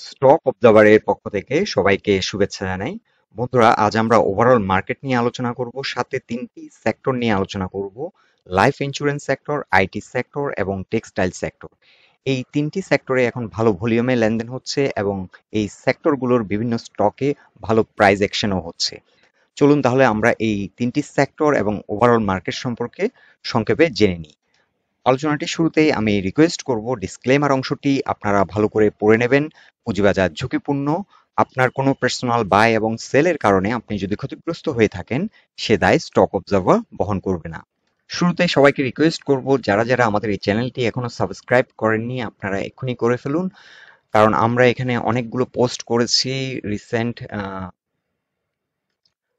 Stock অবজারভারের পক্ষ থেকে সবাইকে শুভেচ্ছা জানাই। বন্ধুরা, আজ আমরা ওভারঅল মার্কেট নিয়ে আলোচনা করব, সাথে তিনটি সেক্টর নিয়ে আলোচনা করব: life insurance sector, IT sector এবং টেক্সটাইল সেক্টর। এই তিনটি সেক্টরে এখন ভালো ভলিউমে লেনদেন হচ্ছে এবং এই সেক্টরগুলোর বিভিন্ন স্টকে ভালো প্রাইস অ্যাকশনও হচ্ছে। চলুন তাহলে আমরা এই তিনটি সেক্টর এবং ওভারঅল মার্কেট সম্পর্কে সংক্ষেপে জেনে নিই। আলোচনাটির শুরুতেই আমি রিকোয়েস্ট করব ডিসক্লেমার অংশটি আপনারা ভালো করে পড়ে নেবেন। পুঁজিবাজার ঝুঁকিপূর্ণ। আপনার কোনো পার্সোনাল বাই এবং সেলের কারণে আপনি যদি ক্ষতিগ্রস্ত হয়ে থাকেন, সে দায় স্টক অবজার্ভার বহন করবে না। শুরুতেই সবাইকে রিকোয়েস্ট করব, যারা যারা আমাদের এই চ্যানেলটি এখনো সাবস্ক্রাইব করেননি আপনারা এক্ষুনি করে ফেলুন, কারণ আমরা এখানে অনেকগুলো পোস্ট করেছি রিসেন্ট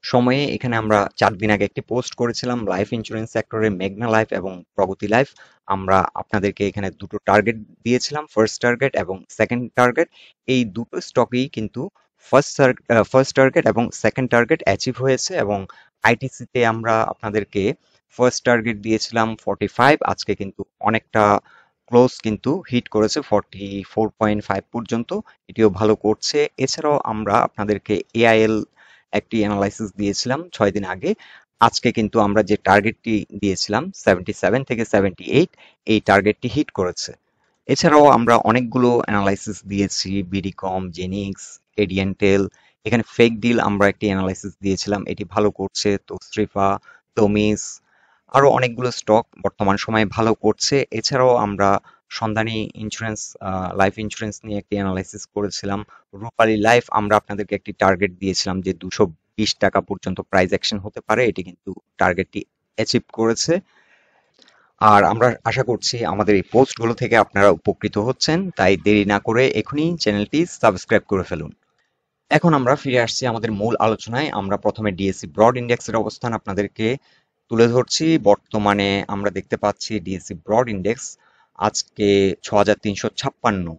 সময়ে। এখানে আমরা 4 দিন আগে একটি পোস্ট করেছিলাম লাইফ ইন্স্যুরেন্স সেক্টরে মেঘনা লাইফ এবং প্রগতি লাইফ। আমরা আপনাদেরকে এখানে দুটো টার্গেট দিয়েছিলাম, ফার্স্ট টার্গেট এবং সেকেন্ড টার্গেট। এই দুটো স্টকই কিন্তু ফার্স্ট টার্গেট এবং সেকেন্ড টার্গেট অ্যাচিভ হয়েছে, এবং আইটিসিতে আমরা আপনাদেরকে ফার্স্ট টার্গেট দিয়েছিলাম 45, আজকে কিন্তু অনেকটা ক্লোজ কিন্তু হিট করেছে 44.5 পর্যন্ত, এটিও ভালো করছে। এছাড়াও আমরা আপনাদেরকে এআইএল একটি অ্যানালাইসিস দিয়েছিলাম 6 দিন আগে। আজকে কিন্তু আমরা যে টার্গেটটি দিয়েছিলাম 77 থেকে 78, এই টার্গেটটি হিট করেছে। এছাড়াও আমরা অনেকগুলো অ্যানালাইসিস দিয়েছি, বিডিকম, জেনিক্স, এডিয়েন্টেল। এখানে ফেক ডিল আমরা একটি অ্যানালাইসিস দিয়েছিলাম, এটি ভালো করছে। তোস্ট্রিফা, তমিস, আরো অনেকগুলো স্টক বর্তমান সময়ে ভালো করছে। এছাড়াও আমরা সন্ধানী ইন্স্যুরেন্স, লাইফ ইন্স্যুরেন্স নিয়ে একটি অ্যানালাইসিস করেছিলাম। রূপালী লাইফ আমরা আপনাদেরকে একটি টার্গেট দিয়েছিলাম যে 220 টাকা পর্যন্ত প্রাইস অ্যাকশন হতে পারে, এটি কিন্তু টার্গেটটি অ্যাচিভ করেছে। আর আমরা আশা করছি আমাদের এই পোস্টগুলো থেকে আপনারা উপকৃত হচ্ছেন, তাই দেরি না করে এখনই চ্যানেলটি সাবস্ক্রাইব করে ফেলুন। এখন আমরা ফিরে আসছি আমাদের মূল আলোচনায়। আমরা প্রথমে ডিএসসি ব্রড ইন্ডেক্সের অবস্থান আপনাদেরকে তুলে ধরছি। বর্তমানে আমরা দেখতে পাচ্ছি ডিএসসি ব্রড ইন্ডেক্স আজকে 6356,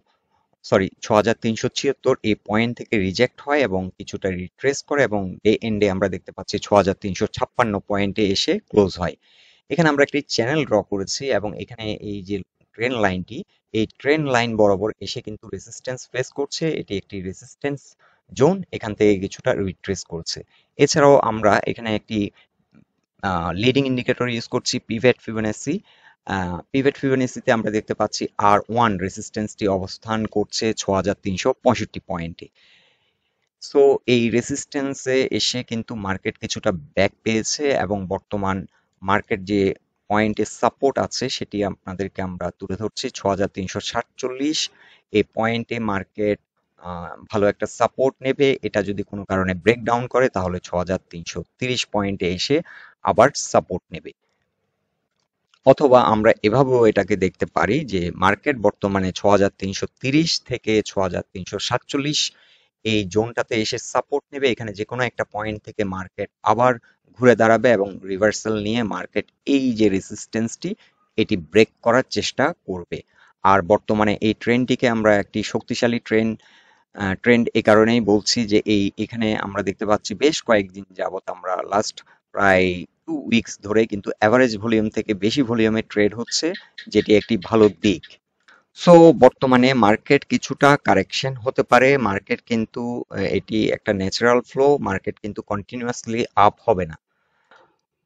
সরি 6376 এই পয়েন্ট থেকে রিজেক্ট হয় এবং কিছুটা রিট্রেস করে, এবং ডে এন্ডে আমরা দেখতে পাচ্ছি 6356 পয়েন্টে এসে ক্লোজ হয়। এখানে আমরা একটি চ্যানেল ড্র করেছি এবং এখানে এই যে ট্রেন লাইনটি, এই ট্রেন লাইন বরাবর এসে কিন্তু রেজিস্ট্যান্স ফেস করছে। এটি একটি রেজিস্ট্যান্স জোন, এখান থেকে কিছুটা রিট্রেস করছে। এছাড়াও আমরা এখানে একটি লিডিং ইন্ডিকেটর ইউজ করছি, পিভট ফিবোনাসি। পিভট ফিবোনাসিতে আমরা দেখতে পাচ্ছি R1 রেজিস্ট্যান্সটি অবস্থান করছে 6365 পয়েন্টে। সো এই রেজিস্ট্যান্সে এসে কিন্তু মার্কেট কিছুটা ব্যাক পেয়েছে, এবং বর্তমান মার্কেট যে পয়েন্টে সাপোর্ট আছে সেটি আপনাদেরকে আমরা তুলে ধরছি 6347। এই পয়েন্টে মার্কেট ভালো একটা সাপোর্ট নেবে। এটা যদি কোনো কারণে ব্রেকডাউন করে তাহলে 6330 পয়েন্টে এসে আবার সাপোর্ট নেবে। অথবা আমরা এভাবেও এটাকে দেখতে পারি যে মার্কেট বর্তমানে 6330 থেকে 6347 এই জোনটাতে এসে সাপোর্ট নেবে। এখানে যে কোনো একটা পয়েন্ট থেকে মার্কেট আবার ঘুরে দাঁড়াবে এবং রিভার্সাল নিয়ে মার্কেট এই যে রেজিস্ট্যান্সটি এটি ব্রেক করার চেষ্টা করবে। আর বর্তমানে এই ট্রেন্ডটিকে আমরা একটি শক্তিশালী ট্রেন্ড এই কারণেই বলছি যে এখানে আমরা দেখতে পাচ্ছি বেশ কয়েকদিন যাবত, আমরা লাস্ট প্রায় 2 উইকস ধরে কিন্তু অ্যাভারেজ ভলিউম থেকে বেশি ভলিউমে ট্রেড হচ্ছে, যেটি একটি ভালো দিক। সো বর্তমানে মার্কেট কিছুটা কারেকশন হতে পারে। মার্কেট কিন্তু এটি একটা ন্যাচারাল ফ্লো, মার্কেট কিন্তু কন্টিনিউয়াসলি আপ হবে না।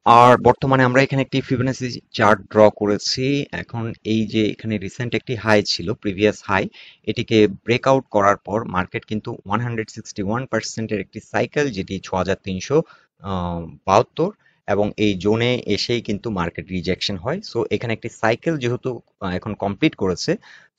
আর বর্তমানে আমরা এখানে একটি ফিবোনাসি চার্ট ড্র করেছি। এখন এই যে এখানে রিসেন্ট একটি হাই ছিল, প্রিভিয়াস হাই, এটিকে ব্রেকআউট করার পর মার্কেট কিন্তু 161%-এর একটি সাইকেল, যেটি 6372, এবং এই জোনে এসেই কিন্তু মার্কেট রিজেকশন হয়। সো এখানে একটি সাইকেল যেহেতু এখন কমপ্লিট করেছে,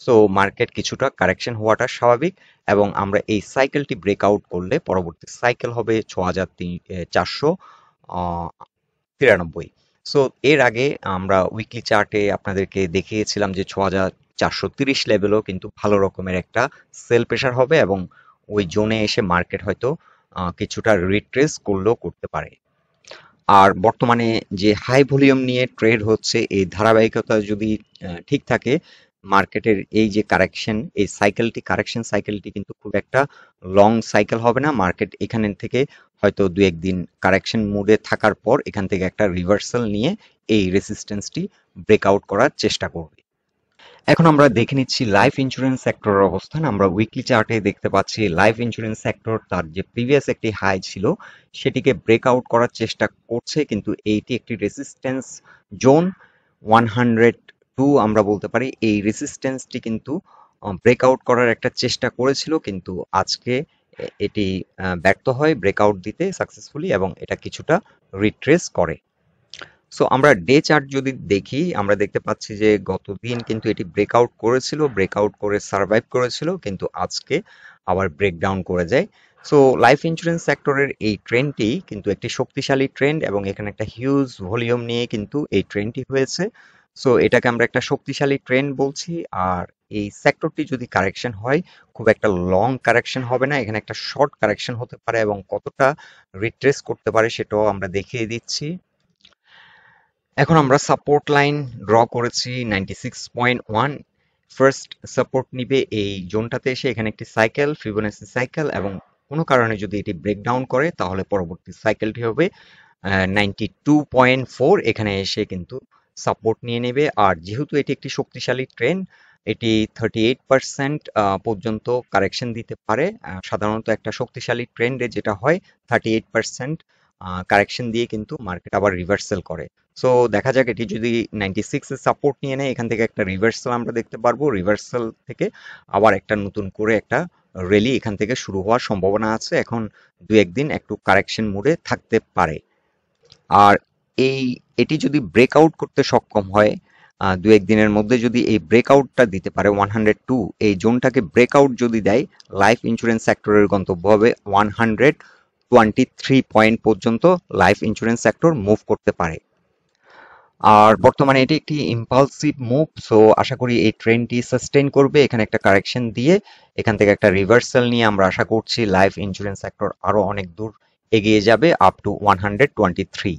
সো মার্কেট কিছুটা কারেকশন হওয়াটা স্বাভাবিক, এবং আমরা এই সাইকেলটি ব্রেকআউট করলে পরবর্তী সাইকেল হবে 6493। সো এর আগে আমরা উইকলি চার্টে আপনাদেরকে দেখিয়েছিলাম যে 6430 লেভেলও কিন্তু ভালো রকমের একটা সেল প্রেশার হবে, এবং ওই জোনে এসে মার্কেট হয়তো কিছুটা রিট্রেস করলেও করতে পারে। আর বর্তমানে যে হাই ভলিউম নিয়ে ট্রেড হচ্ছে, এই ধারাবাহিকতা যদি ঠিক থাকে, মার্কেটের এই যে কারেকশন, এই সাইকেলটি, কারেকশন সাইকেলটি কিন্তু খুব একটা লং সাইকেল হবে না। মার্কেট এখান থেকে হয়তো 2-1 দিন কারেকশন মোডে থাকার পর এখান থেকে একটা রিভার্সাল নিয়ে এই রেসিস্টেন্সটি ব্রেকআউট করার চেষ্টা করবে। এখন আমরা দেখে নিচ্ছি লাইফ ইন্স্যুরেন্স সেক্টরের অবস্থান। আমরা উইকলি চার্টে দেখতে পাচ্ছি লাইফ ইন্স্যুরেন্স সেক্টর তার যে প্রিভিয়াস একটি হাই ছিল সেটিকে ব্রেকআউট করার চেষ্টা করছে, কিন্তু এইটি একটি রেসিস্ট্যান্স জোন 102 আমরা বলতে পারি। এই রেসিস্ট্যান্সটি কিন্তু ব্রেকআউট করার একটা চেষ্টা করেছিল, কিন্তু আজকে এটি ব্যর্থ হয় ব্রেকআউট দিতে সাকসেসফুলি এবং এটা কিছুটা রিট্রেস করে। সো আমরা ডে চার্ট যদি দেখি, আমরা দেখতে পাচ্ছি যে গতদিন কিন্তু এটি ব্রেকআউট করেছিল, ব্রেকআউট করে সার্ভাইভ করেছিল, কিন্তু আজকে আবার ব্রেকডাউন করে যায়। সো লাইফ ইন্স্যুরেন্স সেক্টরের এই ট্রেন্ডটি কিন্তু একটি শক্তিশালী ট্রেন্ড এবং এখানে একটা হিউজ ভলিউম নিয়ে কিন্তু এই ট্রেন্ডটি হয়েছে। সো এটাকে আমরা একটা শক্তিশালী ট্রেন্ড বলছি। আর এই সেক্টরটি যদি কারেকশন হয়, খুব একটা লং কারেকশন হবে না, এখানে একটা শর্ট কারেকশন হতে পারে এবং কতটা রিট্রেস করতে পারে সেটাও আমরা দেখিয়ে দিচ্ছি। এখন আমরা সাপোর্ট লাইন ড্র করেছি 96.1। ফার্স্ট সাপোর্ট নিবে এই জোনটাতে এসে, এখানে একটি সাইকেল ফিবোনাসি সাইকেল, এবং কোনো কারণে যদি এটি ব্রেকডাউন করে তাহলে পরবর্তী সাইকেলটি হবে 92.4। এখানে এসে কিন্তু সাপোর্ট নিয়ে নেবে। আর যেহেতু এটি একটি শক্তিশালী ট্রেন্ড, এটি 38% পর্যন্ত কারেকশন দিতে পারে। সাধারণত একটা শক্তিশালী ট্রেন্ডে যেটা হয় 38% কারেকশন দিয়ে কিন্তু মার্কেট আবার রিভার্সাল করে। সো দেখা যাক এটি যদি 96 এর সাপোর্ট নিয়ে নেয়, এখান থেকে একটা রিভার্সাল আমরা দেখতে পারবো। রিভার্সাল থেকে আবার একটা নতুন করে একটা র্যালি এখান থেকে শুরু হওয়ার সম্ভাবনা আছে। এখন দু একদিন একটু কারেকশন মোডে থাকতে পারে। আর এটি যদি ব্রেকআউট করতে সক্ষম হয়, দু একদিনের মধ্যে যদি এই ব্রেকআউটটা দিতে পারে 102, এই জোনটাকে ব্রেকআউট যদি দেয়, লাইফ ইন্স্যুরেন্স সেক্টরের গন্তব্য হবে 123 পয়েন্ট পর্যন্ত লাইফ ইন্স্যুরেন্স সেক্টর মুভ করতে পারে। আর বর্তমানে এটি একটি ইম্পালসিভ মুভ, সো আশা করি এই ট্রেন্ডটি সাস্টেইন করবে। এখানে একটা কারেকশন দিয়ে এখান থেকে একটা রিভার্সাল নিয়ে আমরা আশা করছি লাইফ ইন্স্যুরেন্স সেক্টর আরো অনেক দূর এগিয়ে যাবে আপ টু 123।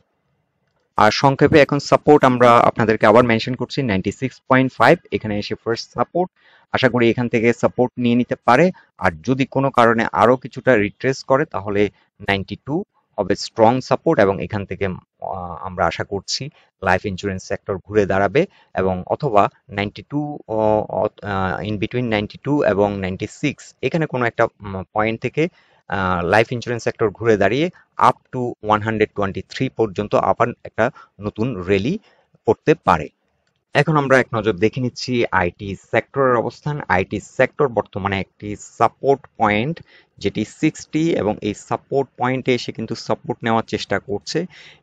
আর সংক্ষেপে এখন সাপোর্ট আমরা আপনাদেরকে আবার মেনশন করছি 96.5। এখানে এসে ফার্স্ট সাপোর্ট, আশা করি এখান থেকে সাপোর্ট নিয়ে নিতে পারে। আর যদি কোনো কারণে আরো কিছুটা রিট্রেস করে তাহলে 92 হবে স্ট্রং সাপোর্ট, এবং এখান থেকে আমরা আশা করছি লাইফ ইন্স্যুরেন্স সেক্টর ঘুরে দাঁড়াবে, এবং অথবা 92 ইন বিটুইন 92 এবং 96 এখানে কোনো একটা পয়েন্ট থেকে লাইফ ইন্স্যুরেন্স সেক্টর ঘুরে দাঁড়িয়ে আপ টু 123 পর্যন্ত আবার একটা নতুন র্যালি করতে পারে। এখন আমরা এক নজর দেখে নিচ্ছি আইটি সেক্টরের অবস্থান। আইটি সেক্টর বর্তমানে একটি সাপোর্ট পয়েন্ট যেটি 60, এবং এই সাপোর্ট পয়েন্টে এসে কিন্তু সাপোর্ট নেওয়ার চেষ্টা করছে।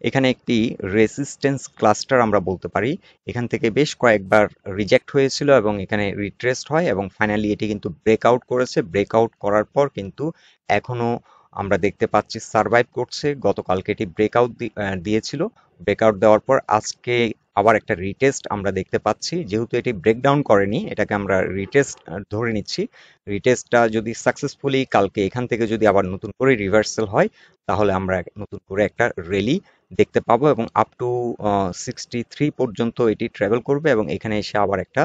এখানে একটি রেসিস্ট্যান্স ক্লাস্টার আমরা বলতে পারি, এখান থেকে বেশ কয়েকবার রিজেক্ট হয়েছিল এবং এখানে রিট্রেসড হয় এবং ফাইনালি এটি কিন্তু ব্রেকআউট করেছে। ব্রেকআউট করার পর কিন্তু এখনো আমরা দেখতে পাচ্ছি সার্ভাইভ করছে। গতকালকে এটি ব্রেকআউট দিয়েছিল, ব্রেকআউট দেওয়ার পর আজকে আবার একটা রিটেস্ট আমরা দেখতে পাচ্ছি। যেহেতু এটি ব্রেকডাউন করেনি, এটাকে আমরা রিটেস্ট ধরে নিচ্ছি। রিটেস্টটা যদি সাকসেসফুলি কালকে এখান থেকে যদি আবার নতুন করে রিভার্সাল হয়, তাহলে আমরা নতুন করে একটা র্যালি দেখতে পাবো এবং আপ টু 63 পর্যন্ত এটি ট্রাভেল করবে এবং এখানে এসে আবার একটা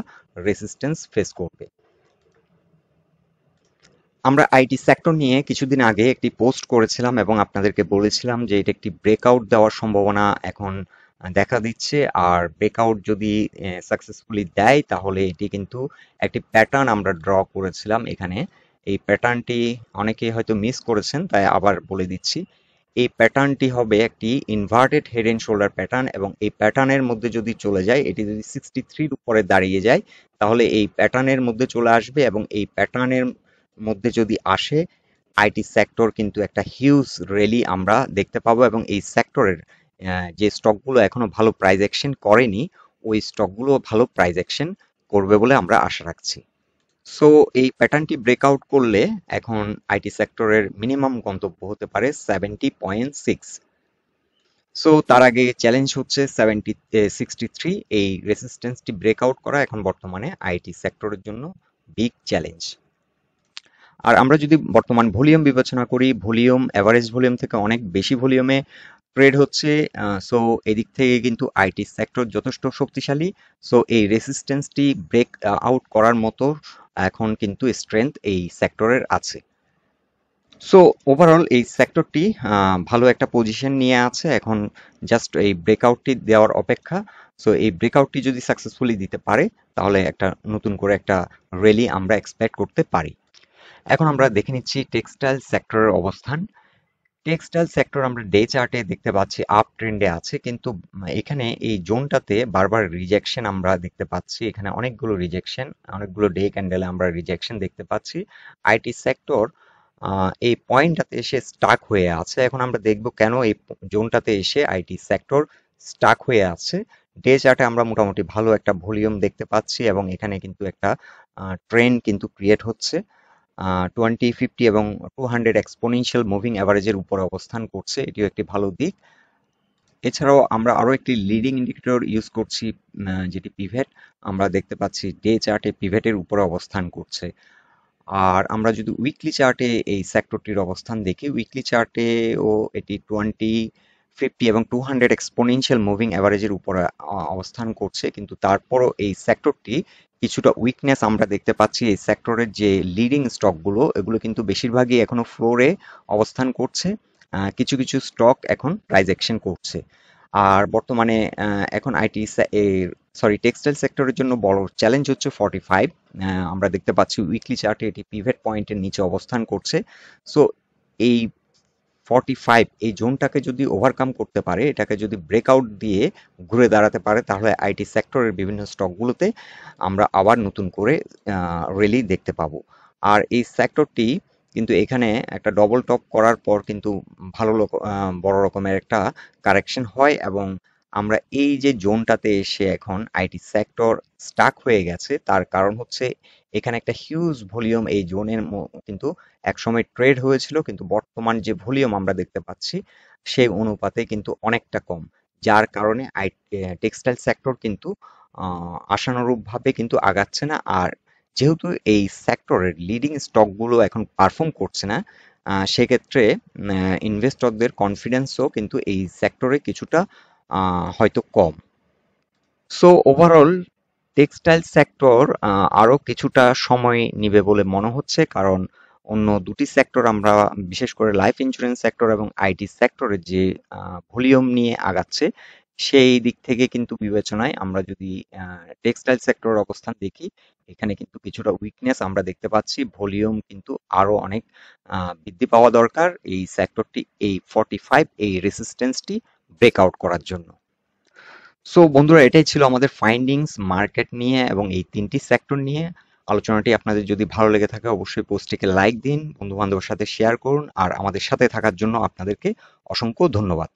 রেসিস্ট্যান্স ফেস করবে। আমরা আইটি সেক্টর নিয়ে কিছুদিন আগে একটি পোস্ট করেছিলাম এবং আপনাদেরকে বলেছিলাম যে এটা একটি ব্রেকআউট দেওয়ার সম্ভাবনা এখন দেখা দিচ্ছে। আর ব্রেকআউট যদি সাকসেসফুলি দেয় তাহলে এটি কিন্তু একটি প্যাটার্ন আমরা ড্র করেছিলাম এখানে। এই প্যাটার্নটি অনেকেই হয়তো মিস করেছেন, তাই আবার বলে দিচ্ছি। এই প্যাটার্নটি হবে একটি inverted head and shoulder pattern, এবং এই প্যাটার্নের মধ্যে যদি চলে যায়, এটি যদি 63 উপরে দাঁড়িয়ে যায় তাহলে এই প্যাটার্নের মধ্যে চলে আসবে, এবং এই প্যাটার্নের মধ্যে যদি আসে আইটি সেক্টর কিন্তু একটা হিউজ র্যালি আমরা দেখতে পাবো, এবং এই সেক্টরের যে স্টকগুলো এখনো ভালো প্রাইস অ্যাকশন করেনি ওই স্টকগুলো ভালো প্রাইস অ্যাকশন করবে বলে আমরা আশা রাখছি। সো এই প্যাটার্নটি ব্রেকআউট করলে এখন আইটি সেক্টরের মিনিমাম গন্তব্য হতে পারে 70.6। সো তার আগে চ্যালেঞ্জ হচ্ছে 63। এই রেসিস্ট্যান্সটি ব্রেকআউট করা এখন বর্তমানে আইটি সেক্টরের জন্য বিগ চ্যালেঞ্জ। আর আমরা যদি বর্তমান ভলিউম বিবেচনা করি, ভলিউম এভারেজ ভলিউম থেকে অনেক বেশি ভলিউমে ট্রেড হচ্ছে। সো এদিক থেকে কিন্তু আইটি সেক্টর যথেষ্ট শক্তিশালী। সো এই রেসিস্ট্যান্সটি ব্রেক আউট করার মতো এখন কিন্তু স্ট্রেংথ এই সেক্টরের আছে। সো ওভারঅল এই সেক্টরটি ভালো একটা পজিশন নিয়ে আছে, এখন জাস্ট এই ব্রেকআউটটি দেওয়ার অপেক্ষা। সো এই ব্রেকআউটটি যদি সাকসেসফুলি দিতে পারে তাহলে একটা নতুন করে একটা র্যালি আমরা এক্সপেক্ট করতে পারি। এখন আমরা দেখে নিচ্ছি টেক্সটাইল সেক্টরের অবস্থান। টেক্সটাইল সেক্টর আমরা ডে চার্টে দেখতে পাচ্ছি আপ ট্রেন্ডে আছে, কিন্তু এখানে এই জোনটাতে বারবার রিজেকশন আমরা দেখতে পাচ্ছি। এখানে অনেকগুলো রিজেকশন, অনেকগুলো ডে ক্যান্ডেলে আমরা রিজেকশন দেখতে পাচ্ছি। আইটি সেক্টর এই পয়েন্টটাতে এসে স্টাক হয়ে আছে। এখন আমরা দেখব কেন এই জোনটাতে এসে আইটি সেক্টর স্টাক হয়ে আছে। ডে চার্টে আমরা মোটামুটি ভালো একটা ভলিউম দেখতে পাচ্ছি এবং এখানে কিন্তু একটা ট্রেন্ড কিন্তু ক্রিয়েট হচ্ছে। 20, 50 এবং 200 এক্সপোনেনশিয়াল মুভিং অ্যাভারেজের উপরে অবস্থান করছে, এটিও একটি ভালো দিক। এছাড়াও আমরা আরো একটি লিডিং ইন্ডিকেটর ইউজ করছি, যেটি পিভেট। আমরা দেখতে পাচ্ছি ডে চার্টে পিভেটের উপরে অবস্থান করছে। আর আমরা যদি উইকলি চার্টে এই সেক্টরটির অবস্থান দেখি, উইকলি চার্টেও এটি 20, 50 এবং 200 এক্সপোনেনশিয়াল মুভিং অ্যাভারেজের উপরে অবস্থান করছে, কিন্তু তারপরও এই সেক্টরটি কিছুটা উইকনেস আমরা দেখতে পাচ্ছি। এই সেক্টরের যে লিডিং স্টকগুলো, এগুলো কিন্তু বেশিরভাগই এখনো ফ্লোরে অবস্থান করছে। কিছু কিছু স্টক এখন প্রাইস অ্যাকশন করছে। আর বর্তমানে এখন সরি, টেক্সটাইল সেক্টরের জন্য বড় চ্যালেঞ্জ হচ্ছে 45। আমরা দেখতে পাচ্ছি উইকলি চার্টে এটি পিভট পয়েন্টের নিচে অবস্থান করছে। সো এই 45 এই জোনটাকে যদি ওভারকাম করতে পারে, এটাকে যদি ব্রেকআউট দিয়ে ঘুরে দাঁড়াতে পারে, তাহলে আইটি সেক্টরের বিভিন্ন স্টকগুলোতে আমরা আবার নতুন করে র্যালি দেখতে পাবো। আর এই সেক্টরটি কিন্তু এখানে একটা ডবল টপ করার পর কিন্তু বড় রকমের একটা কারেকশন হয়, এবং আমরা এই যে জোনটাতে এসে এখন আইটি সেক্টর স্টাক হয়ে গেছে, তার কারণ হচ্ছে এখানে একটা হিউজ ভলিউম এই জোনের কিন্তু একসময় ট্রেড হয়েছিল, কিন্তু বর্তমান যে ভলিউম আমরা দেখতে পাচ্ছি সেই অনুপাতে কিন্তু অনেকটা কম, যার কারণে টেক্সটাইল সেক্টর কিন্তু আশানুরূপভাবে কিন্তু আগাচ্ছে না। আর যেহেতু এই সেক্টরের লিডিং স্টকগুলো এখন পারফর্ম করছে না, সেক্ষেত্রে ইনভেস্টরদের কনফিডেন্সও কিন্তু এই সেক্টরে কিছুটা হয়তো কম। সো ওভারঅল টেক্সটাইল সেক্টর আরো কিছুটা সময় নিবে বলে মনে হচ্ছে, কারণ অন্য দুটি সেক্টর আমরা, বিশেষ করে লাইফ ইন্স্যুরেন্স সেক্টর এবং আইটি সেক্টরের যে ভলিউম নিয়ে আগাচ্ছে, সেই দিক থেকে কিন্তু বিবেচনায় আমরা যদি টেক্সটাইল সেক্টরের অবস্থান দেখি, এখানে কিন্তু কিছুটা উইকনেস আমরা দেখতে পাচ্ছি। ভলিউম কিন্তু আরো অনেক বৃদ্ধি পাওয়া দরকার এই সেক্টরটি এই 45 এই রেসিস্টেন্সটি ব্রেকআউট করার জন্য। সো বন্ধুরা, এটাই ছিল আমাদের ফাইন্ডিংস মার্কেট নিয়ে এবং এই তিনটি সেক্টর নিয়ে। আলোচনাটি আপনাদের যদি ভালো লেগে থাকে অবশ্যই পোস্টটিকে লাইক দিন, বন্ধু বান্ধবের সাথে শেয়ার করুন, আর আমাদের সাথে থাকার জন্য আপনাদেরকে অসংখ্য ধন্যবাদ।